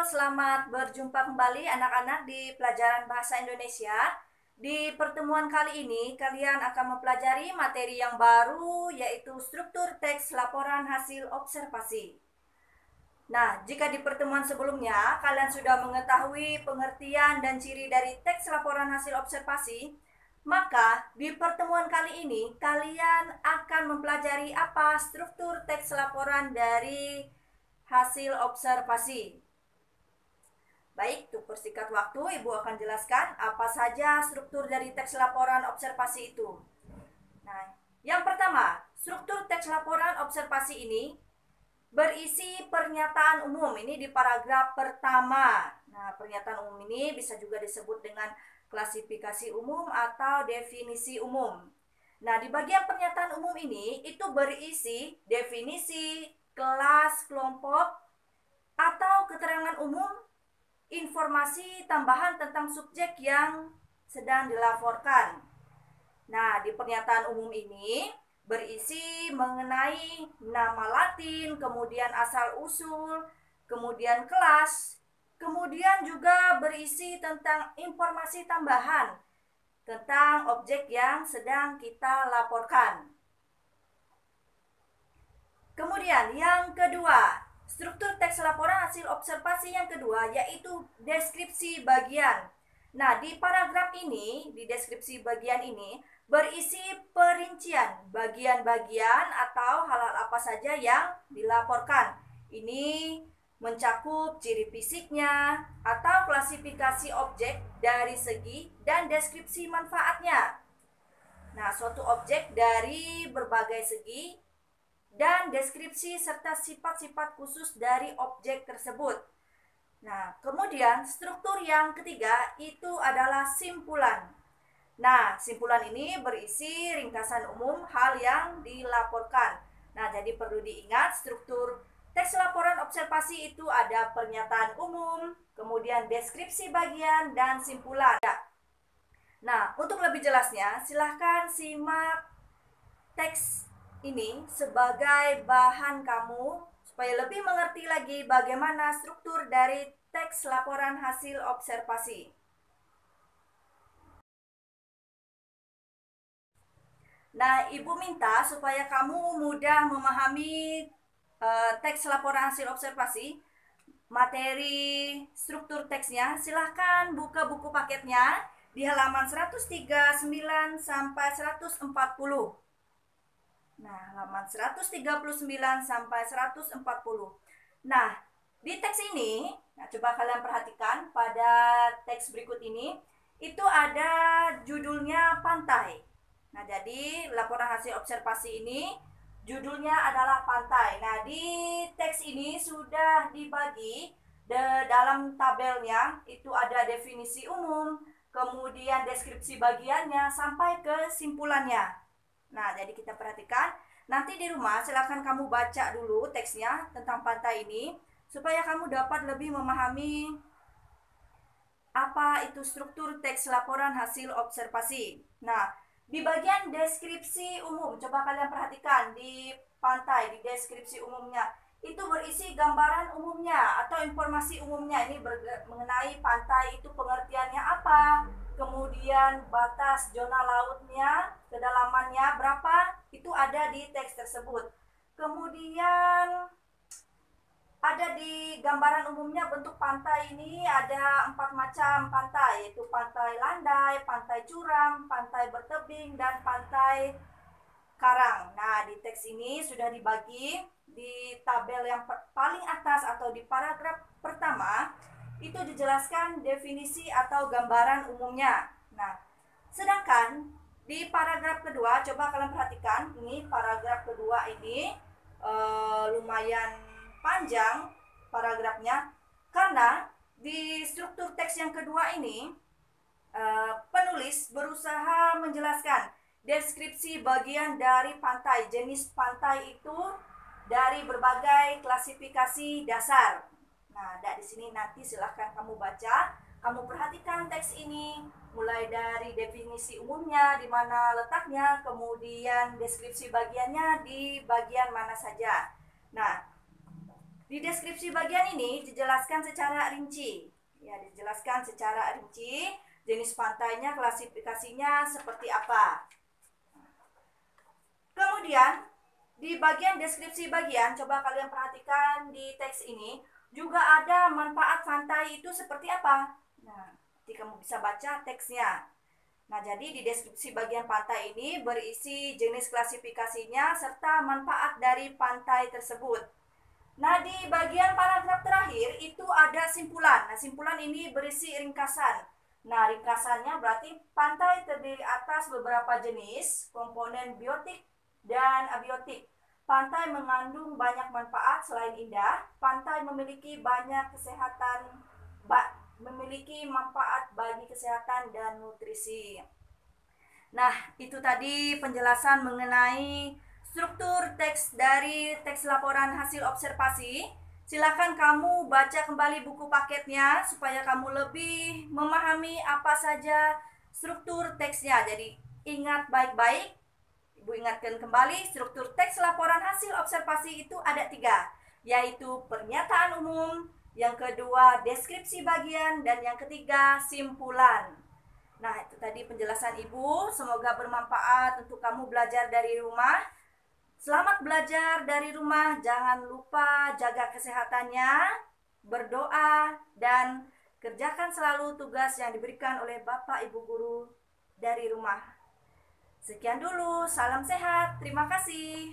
selamat berjumpa kembali anak-anak di pelajaran bahasa Indonesia. Di pertemuan kali ini, kalian akan mempelajari materi yang baru, yaitu struktur teks laporan hasil observasi. Nah, jika di pertemuan sebelumnya kalian sudah mengetahui pengertian dan ciri dari teks laporan hasil observasi, maka di pertemuan kali ini kalian akan mempelajari apa struktur teks laporan dari hasil observasi. Baik, untuk persingkat waktu, Ibu akan jelaskan apa saja struktur dari teks laporan observasi itu. Nah, yang pertama, struktur teks laporan observasi ini berisi pernyataan umum. Ini di paragraf pertama. Nah, pernyataan umum ini bisa juga disebut dengan klasifikasi umum atau definisi umum. Nah, di bagian pernyataan umum ini itu berisi definisi, kelas, kelompok, atau keterangan umum, informasi tambahan tentang subjek yang sedang dilaporkan. Nah, di pernyataan umum ini berisi mengenai nama Latin, kemudian asal-usul, kemudian kelas, kemudian juga berisi tentang informasi tambahan tentang objek yang sedang kita laporkan. Kemudian yang kedua, struktur teks laporan hasil observasi yang kedua yaitu deskripsi bagian. Nah, di paragraf ini, di deskripsi bagian ini berisi perincian bagian-bagian atau hal-hal apa saja yang dilaporkan. Ini mencakup ciri fisiknya atau klasifikasi objek dari segi dan deskripsi manfaatnya. Nah, suatu objek dari berbagai segi dan deskripsi serta sifat-sifat khusus dari objek tersebut. Nah, kemudian struktur yang ketiga itu adalah simpulan. Nah, simpulan ini berisi ringkasan umum hal yang dilaporkan. Nah, jadi perlu diingat struktur teks laporan observasi itu ada pernyataan umum, kemudian deskripsi bagian, dan simpulan. Nah, untuk lebih jelasnya, silahkan simak teks ini sebagai bahan kamu supaya lebih mengerti lagi bagaimana struktur dari teks laporan hasil observasi. Nah, Ibu minta supaya kamu mudah memahami teks laporan hasil observasi, materi struktur teksnya. Silahkan buka buku paketnya di halaman 139 sampai 140. Nah, halaman 139 sampai 140. Nah, di teks ini, nah coba kalian perhatikan pada teks berikut ini, itu ada judulnya pantai. Nah, jadi laporan hasil observasi ini judulnya adalah pantai. Nah, di teks ini sudah dibagi dalam tabelnya, itu ada definisi umum, kemudian deskripsi bagiannya, sampai ke simpulannya. Nah, jadi kita perhatikan. Nanti di rumah silakan kamu baca dulu teksnya tentang pantai ini supaya kamu dapat lebih memahami apa itu struktur teks laporan hasil observasi. Nah, di bagian deskripsi umum, coba kalian perhatikan di pantai, di deskripsi umumnya itu berisi gambaran umumnya atau informasi umumnya. Ini mengenai pantai itu pengertiannya apa, kemudian batas zona lautnya, kedalamannya berapa, itu ada di teks tersebut. Kemudian ada di gambaran umumnya bentuk pantai ini ada 4 macam pantai, yaitu pantai landai, pantai curam, pantai bertebing, dan pantai karang. Nah, di teks ini sudah dibagi di tabel yang paling atas atau di paragraf pertama itu dijelaskan definisi atau gambaran umumnya. Nah, sedangkan di paragraf kedua, coba kalian perhatikan, ini paragraf kedua ini lumayan panjang paragrafnya karena di struktur teks yang kedua ini penulis berusaha menjelaskan deskripsi bagian dari pantai. Jenis pantai itu dari berbagai klasifikasi dasar. Nah, di sini nanti silahkan kamu baca, kamu perhatikan teks ini mulai dari definisi umumnya di mana letaknya, kemudian deskripsi bagiannya di bagian mana saja. Nah, Di deskripsi bagian ini dijelaskan secara rinci. Ya, dijelaskan secara rinci jenis pantainya, klasifikasinya seperti apa. Kemudian di bagian deskripsi bagian, coba kalian perhatikan di teks ini, juga ada manfaat pantai itu seperti apa. Nah, nanti kamu bisa baca teksnya. Nah, jadi di deskripsi bagian pantai ini berisi jenis klasifikasinya serta manfaat dari pantai tersebut. Nah, di bagian paragraf terakhir itu ada simpulan. Nah, simpulan ini berisi ringkasan. Nah, ringkasannya berarti pantai terdiri atas beberapa jenis komponen biotik dan abiotik. Pantai mengandung banyak manfaat selain indah. Pantai memiliki memiliki manfaat bagi kesehatan dan nutrisi. Nah, itu tadi penjelasan mengenai struktur teks dari teks laporan hasil observasi. Silakan kamu baca kembali buku paketnya supaya kamu lebih memahami apa saja struktur teksnya. Jadi ingat baik-baik. Ibu ingatkan kembali, struktur teks laporan hasil observasi itu ada 3, yaitu pernyataan umum, yang kedua deskripsi bagian, dan yang ketiga simpulan. Nah, itu tadi penjelasan Ibu, semoga bermanfaat untuk kamu belajar dari rumah. Selamat belajar dari rumah, jangan lupa jaga kesehatannya, berdoa, dan kerjakan selalu tugas yang diberikan oleh Bapak Ibu Guru dari rumah. Sekian dulu, salam sehat, terima kasih.